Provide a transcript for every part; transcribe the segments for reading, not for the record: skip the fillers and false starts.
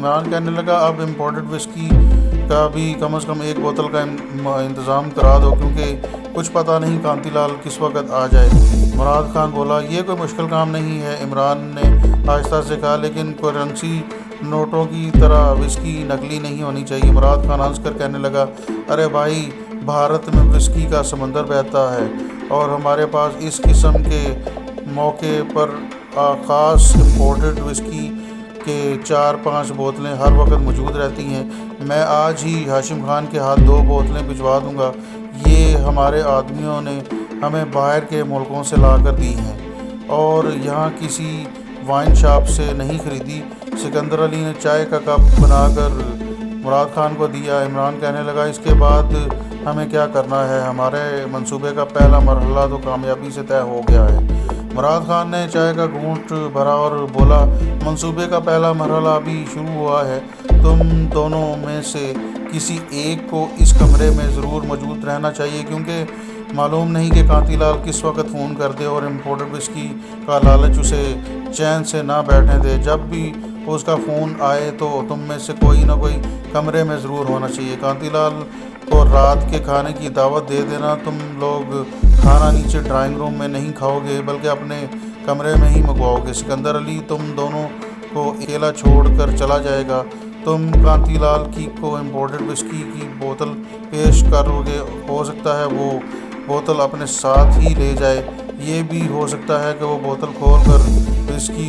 इमरान कहने लगा अब इम्पोर्टेड विस्की का भी कम से कम एक बोतल का इंतज़ाम करा दो, क्योंकि कुछ पता नहीं कांतीलाल किस वक्त आ जाए। मुराद खान बोला, ये कोई मुश्किल काम नहीं है। इमरान ने आहिस्ता से कहा, लेकिन करेंसी नोटों की तरह विस्की नकली नहीं होनी चाहिए। मुराद खान हंसकर कहने लगा, अरे भाई, भारत में विस्की का समंदर बहता है और हमारे पास इस किस्म के मौके पर ख़ास इम्पोर्टेड विस्की के 4-5 बोतलें हर वक्त मौजूद रहती हैं। मैं आज ही हाशिम खान के हाथ 2 बोतलें भिजवा दूंगा। ये हमारे आदमियों ने हमें बाहर के मुल्कों से ला कर दी हैं और यहाँ किसी वाइन शॉप से नहीं खरीदी। सिकंदर अली ने चाय का कप बनाकर मुराद खान को दिया। इमरान कहने लगा, इसके बाद हमें क्या करना है? हमारे मंसूबे का पहला मरहला तो कामयाबी से तय हो गया है। मुराद खान ने चाय का घूंट भरा और बोला, मंसूबे का पहला मरहला अभी शुरू हुआ है। तुम दोनों में से किसी एक को इस कमरे में ज़रूर मौजूद रहना चाहिए, क्योंकि मालूम नहीं कि कांतीलाल किस वक्त फ़ोन कर दे और इम्पोर्टेड विस्की का लालच उसे चैन से ना बैठने दे। जब भी उसका फ़ोन आए तो तुम में से कोई ना कोई कमरे में ज़रूर होना चाहिए। कांतीलाल को रात के खाने की दावत दे देना। तुम लोग खाना नीचे ड्राइंग रूम में नहीं खाओगे, बल्कि अपने कमरे में ही मंगवाओगे। सिकंदर अली तुम दोनों को अकेला छोड़कर चला जाएगा। तुम कांतीलाल को इम्पोर्टेड विस्की की बोतल पेश करोगे। हो सकता है वो बोतल अपने साथ ही ले जाए। ये भी हो सकता है कि वो बोतल खोल कर विस्की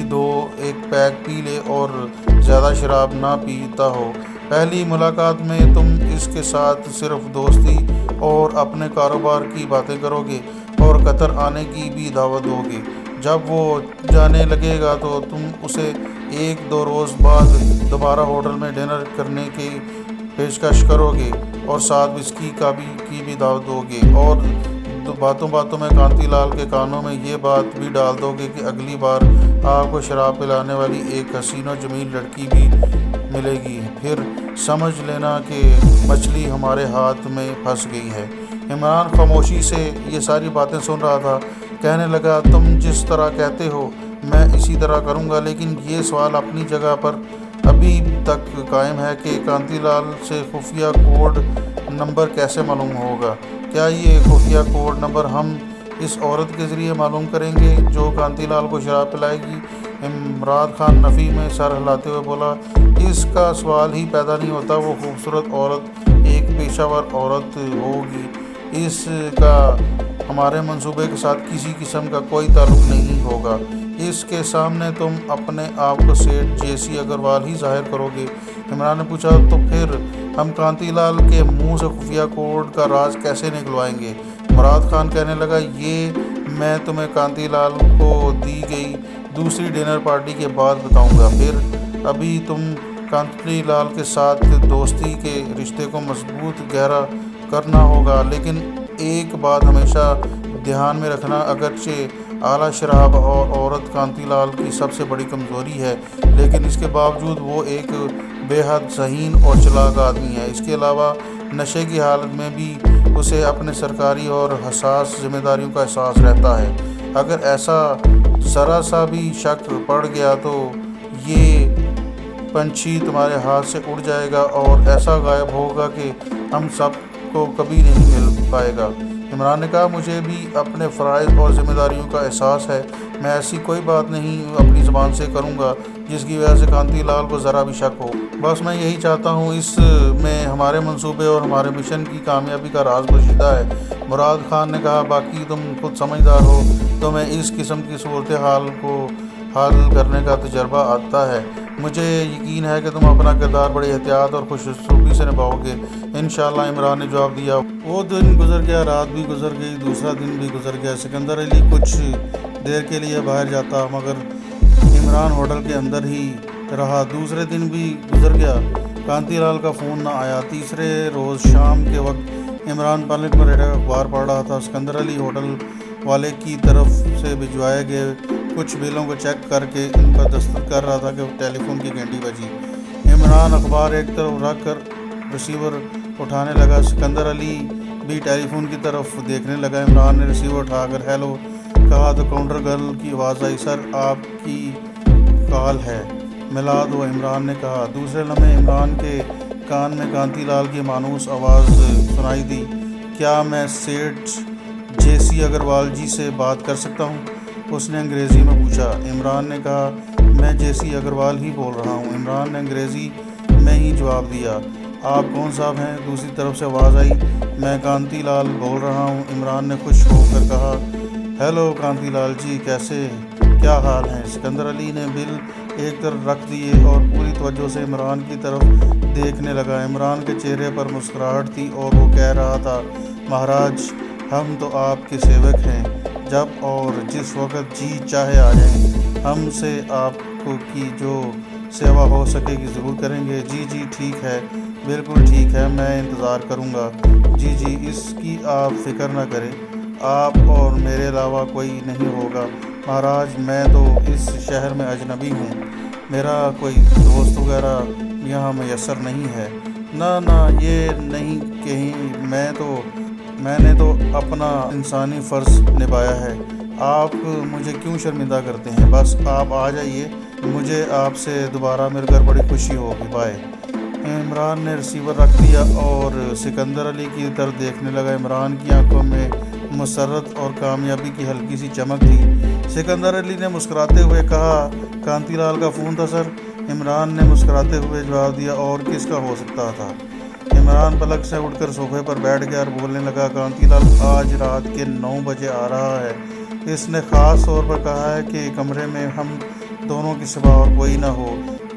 एक पैक पी ले और ज़्यादा शराब ना पीता हो। पहली मुलाकात में तुम इसके साथ सिर्फ दोस्ती और अपने कारोबार की बातें करोगे और कतर आने की भी दावत दोगे। जब वो जाने लगेगा तो तुम उसे 1-2 रोज़ बाद दोबारा होटल में डिनर करने की पेशकश करोगे और साथ विस्की की भी दावत दोगे। और बातों बातों में कांतीलाल के कानों में ये बात भी डाल दोगे कि अगली बार आपको शराब पिलाने वाली एक हसीन और जमील लड़की भी मिलेगी। फिर समझ लेना कि मछली हमारे हाथ में फंस गई है। इमरान खामोशी से ये सारी बातें सुन रहा था। कहने लगा, तुम जिस तरह कहते हो मैं इसी तरह करूँगा, लेकिन ये सवाल अपनी जगह पर अभी तक कायम है कि कांतीलाल से खुफिया कोड नंबर कैसे मालूम होगा? क्या ये खुफिया कोड नंबर हम इस औरत के ज़रिए मालूम करेंगे जो कांतीलाल को शराब पिलाएगी? इमरान खान नफ़ी में सर हिलाते हुए बोला, इसका सवाल ही पैदा नहीं होता। वो खूबसूरत औरत एक पेशावर औरत होगी। इसका हमारे मंसूबे के साथ किसी किस्म का कोई ताल्लुक़ नहीं होगा। इसके सामने तुम अपने आप को सेठ जेसी अग्रवाल ही जाहिर करोगे। इमरान ने पूछा, तो फिर हम कांतीलाल के मुंह से खुफिया कोड का राज कैसे निकलवाएंगे? मुराद खान कहने लगा, ये मैं तुम्हें कांतीलाल को दी गई दूसरी डिनर पार्टी के बाद बताऊंगा। फिर अभी तुम कांतीलाल के साथ दोस्ती के रिश्ते को मजबूत गहरा करना होगा, लेकिन एक बात हमेशा ध्यान में रखना, अगरचे आला शराब और औरत कांतीलाल की सबसे बड़ी कमज़ोरी है, लेकिन इसके बावजूद वो एक बेहद ज़हीन और चालाक आदमी है। इसके अलावा नशे की हालत में भी उसे अपने सरकारी और हसास जिम्मेदारियों का एहसास रहता है। अगर ऐसा ज़रा सा भी शक पड़ गया तो ये पंछी तुम्हारे हाथ से उड़ जाएगा और ऐसा गायब होगा कि हम सब को कभी नहीं मिल पाएगा। इमरान ने कहा, मुझे भी अपने फ़राइज़ और ज़िम्मेदारियों का एहसास है। मैं ऐसी कोई बात नहीं अपनी ज़बान से करूँगा जिसकी वजह से कांतीलाल को ज़रा भी शक हो। बस मैं यही चाहता हूँ, इसमें हमारे मंसूबे और हमारे मिशन की कामयाबी का राज पोशीदा है। मुराद खान ने कहा, बाकी तुम खुद समझदार हो, तो मैं इस किस्म की सूरत हाल को हल करने का तजर्बा आता है। मुझे यकीन है कि तुम अपना किरदार बड़ी एहतियात और खुशूसलूकी से निभाओगे इंशाअल्लाह। इमरान ने जवाब दिया। वो दिन गुजर गया, रात भी गुजर गई, दूसरा दिन भी गुजर गया। सिकंदर अली कुछ देर के लिए बाहर जाता, मगर इमरान होटल के अंदर ही रहा। दूसरे दिन भी गुजर गया, कांतीलाल का फ़ोन ना आया। तीसरे रोज़ शाम के वक्त इमरान पलंग पर लेटा अखबार पढ़ रहा था। सिकंदर अली होटल वाले की तरफ से भिजवाए गए कुछ बिलों को चेक करके इन पर दस्तखत कर रहा था कि टेलीफोन की घंटी बजी। इमरान अखबार एक तरफ रख कर रिसीवर उठाने लगा। सिकंदर अली भी टेलीफोन की तरफ देखने लगा। इमरान ने रिसीवर उठाकर हेलो कहा तो काउंटर गर्ल की आवाज़ आई, सर आपकी कॉल है। मिला दो, इमरान ने कहा। दूसरे लम्हे इमरान के कान में कांतीलाल की मानूस आवाज़ सुनाई दी। क्या मैं सेठ जेसी अग्रवाल जी से बात कर सकता हूँ? उसने अंग्रेज़ी में पूछा। इमरान ने कहा, मैं जेसी अग्रवाल ही बोल रहा हूँ। इमरान ने अंग्रेज़ी में ही जवाब दिया। आप कौन साहब हैं? दूसरी तरफ से आवाज़ आई। मैं कांतीलाल बोल रहा हूँ, इमरान ने खुश होकर कहा। हेलो कांतीलाल जी, क्या हाल है? सिकंदर अली ने बिल एक तरफ रख दिए और पूरी तवज्जो से इमरान की तरफ देखने लगा। इमरान के चेहरे पर मुस्कुराहट थी और वो कह रहा था, महाराज, हम तो आपके सेवक हैं, जब और जिस वक्त जी चाहे आ जाएं। हमसे आपको की जो सेवा हो सकेगी ज़रूर करेंगे। जी जी ठीक है, बिल्कुल ठीक है, मैं इंतज़ार करूँगा। जी जी, इसकी आप फ़िक्र न करें, आप और मेरे अलावा कोई नहीं होगा। महाराज, मैं तो इस शहर में अजनबी हूँ, मेरा कोई दोस्त वगैरह यहाँ मैसर नहीं है। ना ना, ये नहीं कहीं, मैंने तो अपना इंसानी फ़र्ज़ निभाया है। आप मुझे क्यों शर्मिंदा करते हैं? बस आप आ जाइए, मुझे आपसे दोबारा मिलकर बड़ी खुशी होगी। बाय। इमरान ने रिसीवर रख दिया और सिकंदर अली की तरफ देखने लगा। इमरान की आंखों में मसरत और कामयाबी की हल्की सी चमक थी। सिकंदर अली ने मुस्कुराते हुए कहा, कांतीलाल का फ़ोन था सर। इमरान ने मुस्कुराते हुए जवाब दिया। और किसका हो सकता था? इमरान पलक से उठकर सोफे पर बैठ गया और बोलने लगा, कांतीलाल आज रात के 9 बजे आ रहा है। इसने ख़ास तौर पर कहा है कि कमरे में हम दोनों के सिवा और कोई ना हो।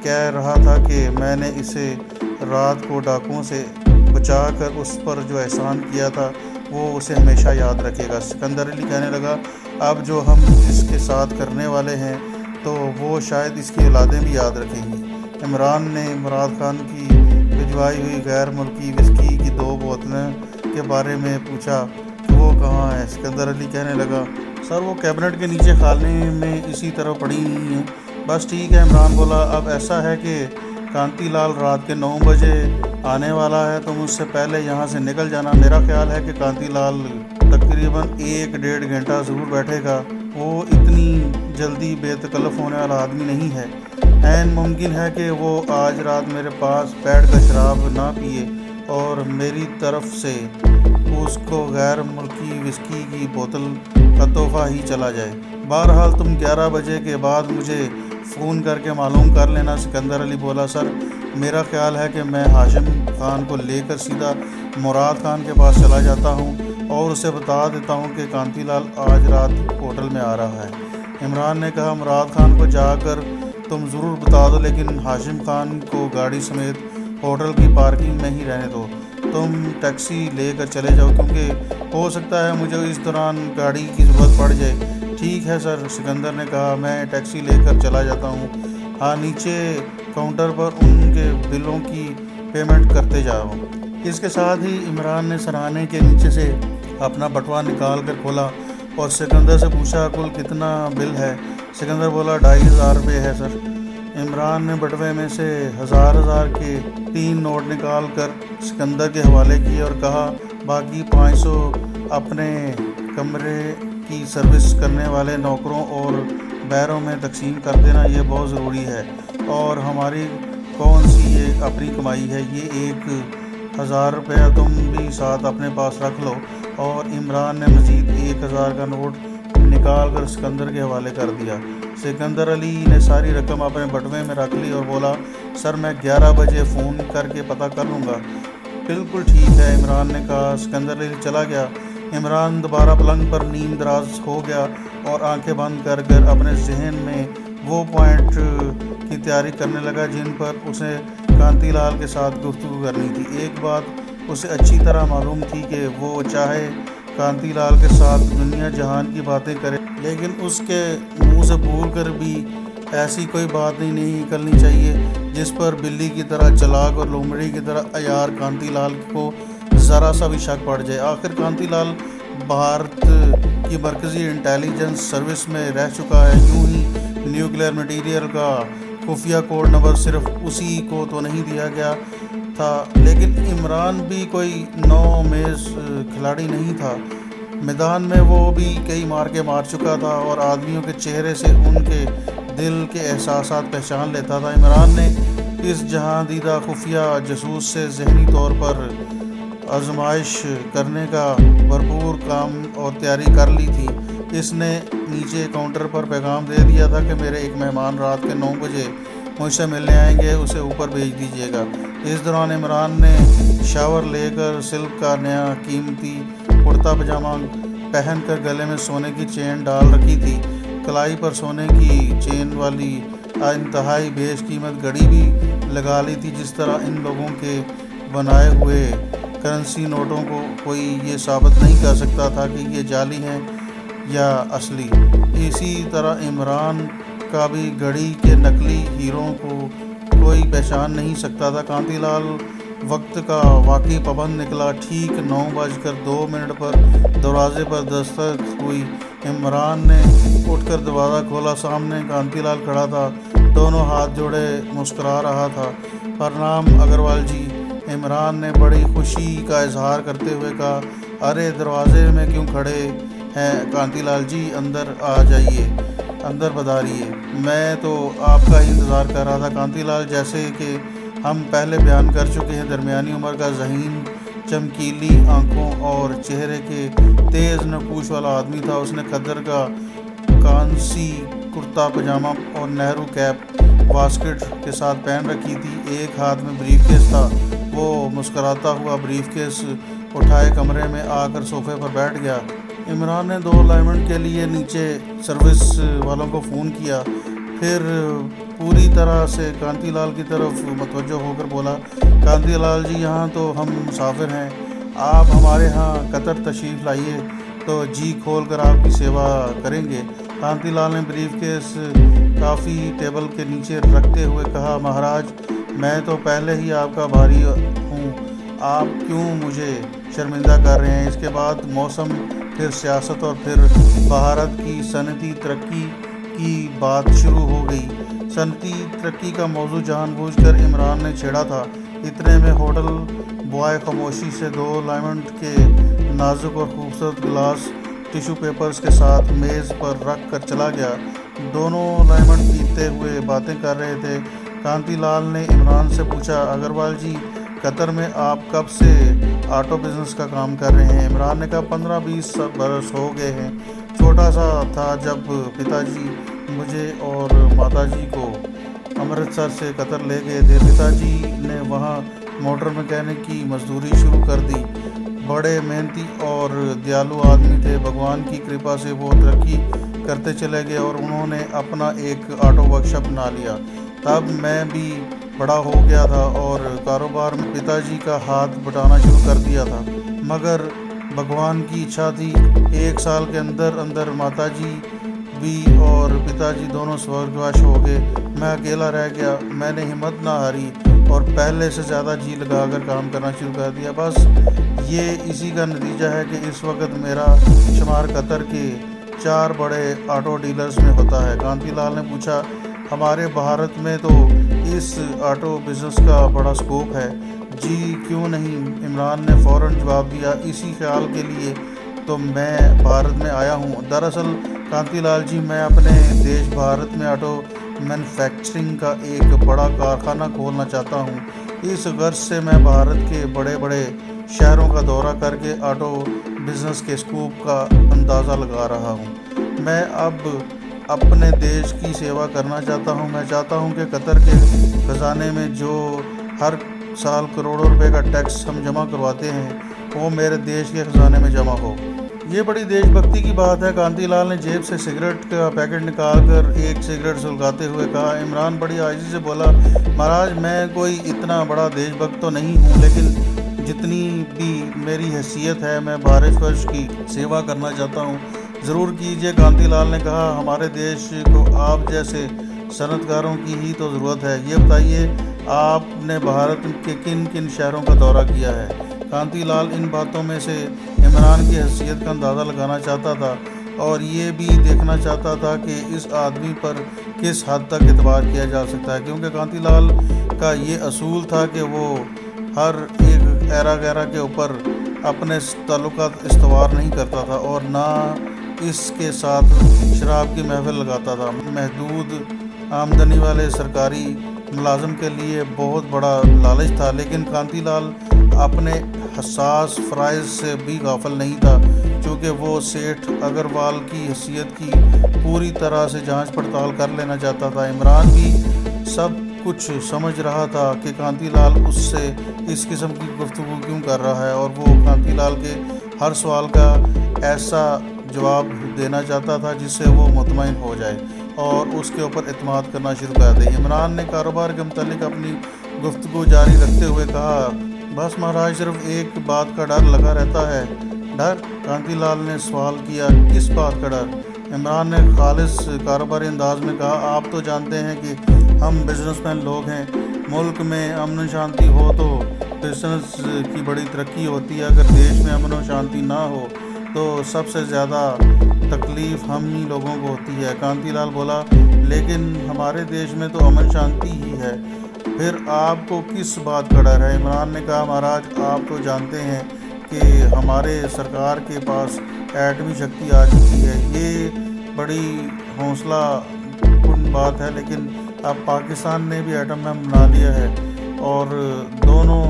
कह रहा था कि मैंने इसे रात को डाकुओं से बचाकर उस पर जो एहसान किया था वो उसे हमेशा याद रखेगा। सिकंदर अली कहने लगा, अब जो हम इसके साथ करने वाले हैं तो वो शायद इसकी औलादें भी याद रखेंगी। इमरान ने मुराद खान की भिजवाई हुई गैर मुल्की विस्की की 2 बोतलें के बारे में पूछा कि वो कहाँ है। सिकंदर अली कहने लगा, सर वो कैबिनेट के नीचे खाने में इसी तरह पड़ी हुई हैं। बस ठीक है। इमरान बोला, अब ऐसा है कि कांतीलाल रात के 9 बजे आने वाला है, तो मुझसे पहले यहाँ से निकल जाना। मेरा ख्याल है कि कांतीलाल तकरीबन 1-1.5 घंटा ज़रूर बैठेगा। वो इतनी जल्दी बेतकल्लफ़ होने वाला आदमी नहीं है। ऐन मुमकिन है कि वो आज रात मेरे पास बैठ कर शराब ना पिए और मेरी तरफ से उसको गैर मुल्की विस्की की बोतल का तोहफ़ा ही चला जाए। बहरहाल तुम 11 बजे के बाद मुझे फ़ोन करके मालूम कर लेना। सिकंदर अली बोला, सर मेरा ख्याल है कि मैं हाशिम खान को लेकर सीधा मुराद खान के पास चला जाता हूँ और उसे बता देता हूँ कि कांतीलाल आज रात होटल में आ रहा है। इमरान ने कहा, मुराद खान को जाकर तुम ज़रूर बता दो, लेकिन हाशिम खान को गाड़ी समेत होटल की पार्किंग में ही रहने दो। तुम टैक्सी लेकर चले जाओ, क्योंकि हो सकता है मुझे इस दौरान गाड़ी की ज़रूरत पड़ जाए। ठीक है सर, सिकंदर ने कहा, मैं टैक्सी लेकर चला जाता हूँ। हाँ, नीचे काउंटर पर उनके बिलों की पेमेंट करते जाओ। इसके साथ ही इमरान ने सराहने के नीचे से अपना बटुआ निकाल कर खोला और सिकंदर से पूछा, कुल कितना बिल है? सिकंदर बोला, 2500 रुपये है सर। इमरान ने बटुए में से हज़ार के 3 नोट निकाल कर सिकंदर के हवाले किए और कहा, बाकी 500 अपने कमरे की सर्विस करने वाले नौकरों और बैरों में तकसीम कर देना, ये बहुत ज़रूरी है। और हमारी कौन सी ये अपनी कमाई है, ये 1000 रुपया तुम भी साथ अपने पास रख लो। और इमरान ने मज़ीद 1000 का नोट निकाल कर सिकंदर के हवाले कर दिया। सिकंदर अली ने सारी रकम अपने बटुए में रख ली और बोला, सर मैं 11 बजे फ़ोन करके पता कर लूँगा। बिल्कुल ठीक है, इमरान ने कहा। सिकंदर अली चला गया। इमरान दोबारा पलंग पर नींद दराज हो गया और आंखें बंद कर कर अपने जहन में वो पॉइंट की तैयारी करने लगा जिन पर उसे कांतीलाल के साथ गुफ्तगू करनी थी। एक बात उसे अच्छी तरह मालूम थी कि वो चाहे कांतीलाल के साथ दुनिया जहान की बातें करे, लेकिन उसके मुंह से भूल कर भी ऐसी कोई बात नहीं निकलनी चाहिए जिस पर बिल्ली की तरह चालाक और लोमड़ी की तरह अयार कांतीलाल को ज़रा सा भी शक पड़ जाए। आखिर कांतीलाल भारत की मरकज़ी इंटेलिजेंस सर्विस में रह चुका है। यूं ही न्यूक्लियर मटीरियल का खुफिया कोड नंबर सिर्फ उसी को तो नहीं दिया गया था, लेकिन इमरान भी कोई नौमेज़ खिलाड़ी नहीं था। मैदान में वो भी कई मार चुका था और आदमियों के चेहरे से उनके दिल के एहसासात पहचान लेता था। इमरान ने इस जहां दीदा खुफिया जासूस से ज़हनी तौर पर आजमाइश करने का भरपूर काम और तैयारी कर ली थी। इसने नीचे काउंटर पर पैगाम दे दिया था कि मेरे एक मेहमान रात के 9 बजे मुझसे मिलने आएंगे, उसे ऊपर भेज दीजिएगा। इस दौरान इमरान ने शावर लेकर सिल्क का नया कीमती कुर्ता पजामा पहनकर गले में सोने की चेन डाल रखी थी। कलाई पर सोने की चेन वाली इंतहाई बेशकीमत घड़ी भी लगा ली थी। जिस तरह इन लोगों के बनाए हुए करेंसी नोटों को कोई ये साबित नहीं कर सकता था कि ये जाली हैं या असली, इसी तरह इमरान का भी घड़ी के नकली हीरों को कोई पहचान नहीं सकता था। कांतिलाल वक्त का वाकई पाबंद निकला। ठीक 9:02 पर दरवाजे पर दस्तक हुई। इमरान ने उठकर दरवाज़ा खोला। सामने कांतिलाल खड़ा था, दोनों हाथ जोड़े मुस्कुरा रहा था। प्रणाम अग्रवाल जी, इमरान ने बड़ी खुशी का इजहार करते हुए कहा। अरे दरवाजे में क्यों खड़े हैं कांतिलाल जी, अंदर आ जाइए, अंदर पधारिए। मैं तो आपका ही इंतज़ार कर रहा था। कांतिलाल, जैसे कि हम पहले बयान कर चुके हैं, दरमियानी उम्र का ज़हीन, चमकीली आंखों और चेहरे के तेज़ नकूश वाला आदमी था। उसने खद्दर का कांसी कुर्ता पजामा और नेहरू कैप वास्केट के साथ पहन रखी थी। एक हाथ में ब्रीफकेस था। वो मुस्कराता हुआ ब्रीफकेस उठाए कमरे में आकर सोफे पर बैठ गया। इमरान ने 2 लाइमंड के लिए नीचे सर्विस वालों को फ़ोन किया, फिर पूरी तरह से कांतिलाल की तरफ मुतवज्जो होकर बोला, कांतिलाल जी, यहाँ तो हम मुसाफिर हैं, आप हमारे यहाँ कतर तशरीफ़ लाइए तो जी खोल कर आपकी सेवा करेंगे। कांतिलाल ने ब्रीफकेस काफ़ी टेबल के नीचे रखते हुए कहा, महाराज, मैं तो पहले ही आपका भारी हूँ, आप क्यों मुझे शर्मिंदा कर रहे हैं। इसके बाद मौसम, फिर सियासत और फिर भारत की सनती तरक्की की बात शुरू हो गई। सनती तरक्की का मौजू जानबूझकर इमरान ने छेड़ा था। इतने में होटल बॉय खामोशी से 2 लाइमंड के नाजुक और खूबसूरत गिलास टिश्यू पेपर्स के साथ मेज़ पर रख कर चला गया। दोनों लाइमंड पीते हुए बातें कर रहे थे। कांतिलाल ने इमरान से पूछा, अग्रवाल जी, कतर में आप कब से ऑटो बिज़नेस का काम कर रहे हैं। इमरान ने कहा, 15-20 बरस हो गए हैं। छोटा सा था जब पिताजी मुझे और माताजी को अमृतसर से कतर ले गए थे। पिताजी ने वहाँ मोटर मैकेनिक की मजदूरी शुरू कर दी। बड़े मेहनती और दयालु आदमी थे। भगवान की कृपा से वो तरक्की करते चले गए और उन्होंने अपना एक ऑटो वर्कशॉप बना लिया। तब मैं भी बड़ा हो गया था और कारोबार में पिताजी का हाथ बटाना शुरू कर दिया था। मगर भगवान की इच्छा थी, 1 साल के अंदर अंदर माताजी भी और पिताजी दोनों स्वर्गवास हो गए। मैं अकेला रह गया। मैंने हिम्मत ना हारी और पहले से ज़्यादा जी लगाकर काम करना शुरू कर दिया। बस ये इसी का नतीजा है कि इस वक्त मेरा शुमार कतर के 4 बड़े ऑटो डीलर्स में होता है। कांतिलाल ने पूछा, हमारे भारत में तो इस ऑटो बिज़नेस का बड़ा स्कोप है। जी क्यों नहीं, इमरान ने फ़ौरन जवाब दिया। इसी ख्याल के लिए तो मैं भारत में आया हूँ। दरअसल कांतिलाल जी, मैं अपने देश भारत में ऑटो मैन्युफैक्चरिंग का एक बड़ा कारखाना खोलना चाहता हूँ। इस गर्ज से मैं भारत के बड़े बड़े शहरों का दौरा करके ऑटो बिज़नेस के स्कोप का अंदाज़ा लगा रहा हूँ। मैं अब अपने देश की सेवा करना चाहता हूँ। मैं चाहता हूँ कि कतर के ख़जाने में जो हर साल करोड़ों रुपए का टैक्स हम जमा करवाते हैं, वो मेरे देश के ख़जाने में जमा हो। ये बड़ी देशभक्ति की बात है। कांतिलाल ने जेब से सिगरेट का पैकेट निकालकर एक सिगरेट सुलगाते हुए कहा। इमरान बड़ी आजिज़ी से बोला, महाराज, मैं कोई इतना बड़ा देशभक्त तो नहीं हूँ, लेकिन जितनी भी मेरी हैसियत है, मैं भारतवर्ष की सेवा करना चाहता हूँ। ज़रूर कीजिए। कांतिलाल ने कहा, हमारे देश को आप जैसे सनतकारों की ही तो ज़रूरत है। ये बताइए, आपने भारत के किन किन शहरों का दौरा किया है। कांतिलाल इन बातों में से इमरान की हैसियत का अंदाज़ा लगाना चाहता था और ये भी देखना चाहता था कि इस आदमी पर किस हद तक एतबार किया जा सकता है, क्योंकि कांतिलाल का ये असूल था कि वो हर एक ऐरा गैरा के ऊपर अपने ताल्लुकात इस्तवार नहीं करता था और ना इसके साथ शराब की महफिल लगाता था। महदूद आमदनी वाले सरकारी मुलाजिम के लिए बहुत बड़ा लालच था, लेकिन कांतीलाल अपने हसास फ़राइज़ से भी गाफिल नहीं था, चूँकि वो सेठ अग्रवाल की हैसियत की पूरी तरह से जांच पड़ताल कर लेना चाहता था। इमरान भी सब कुछ समझ रहा था कि कांतीलाल उससे इस किस्म की गुफ्तगू क्यों कर रहा है, और वो कांतीलाल के हर सवाल का ऐसा जवाब देना चाहता था जिससे वो मुतमईन हो जाए और उसके ऊपर एतमाद करना शुरू कर दे। इमरान ने कारोबार के मुतालिक अपनी गुफ्तगू जारी रखते हुए कहा, बस महाराज, सिर्फ एक बात का डर लगा रहता है। डर? कांतीलाल ने सवाल किया, किस बात का डर? इमरान ने खालिस कारोबारी अंदाज में कहा, आप तो जानते हैं कि हम बिजनेसमैन लोग हैं। मुल्क में अमन शांति हो तो बिजनेस की बड़ी तरक्की होती है। अगर देश में अमन और शांति ना हो तो सबसे ज़्यादा तकलीफ़ हम ही लोगों को होती है। कांतीलाल बोला, लेकिन हमारे देश में तो अमन शांति ही है, फिर आपको किस बात का डर है? इमरान ने कहा, महाराज, आप तो जानते हैं कि हमारे सरकार के पास एटमी शक्ति आ चुकी है। ये बड़ी हौसला कुन बात है, लेकिन अब पाकिस्तान ने भी एटम बम बना लिया है और दोनों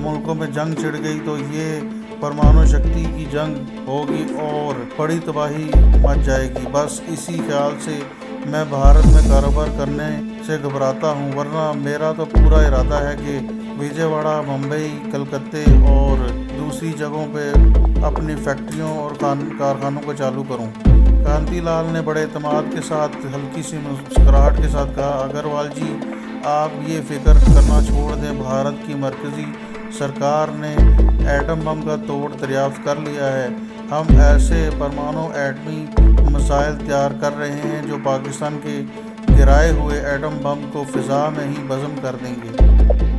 मुल्कों में जंग छिड़ गई तो ये परमाणु शक्ति की जंग होगी और बड़ी तबाही मच जाएगी। बस इसी ख्याल से मैं भारत में कारोबार करने से घबराता हूँ, वरना मेरा तो पूरा इरादा है कि विजयवाड़ा, मुंबई, कलकत्ते और दूसरी जगहों पे अपनी फैक्ट्रियों और कारखानों को चालू करूँ। कांतीलाल ने बड़े एतमाद के साथ हल्की सी मुस्कुराहट के साथ कहा, अग्रवाल जी, आप ये फिक्र करना छोड़ दें। भारत की मरकज़ी सरकार ने एटम बम का तोड़ दरियाफ्त कर लिया है। हम ऐसे परमाणु एटमी मिसाइल तैयार कर रहे हैं जो पाकिस्तान के गिराए हुए एटम बम को फ़िज़ा में ही बज़म कर देंगे।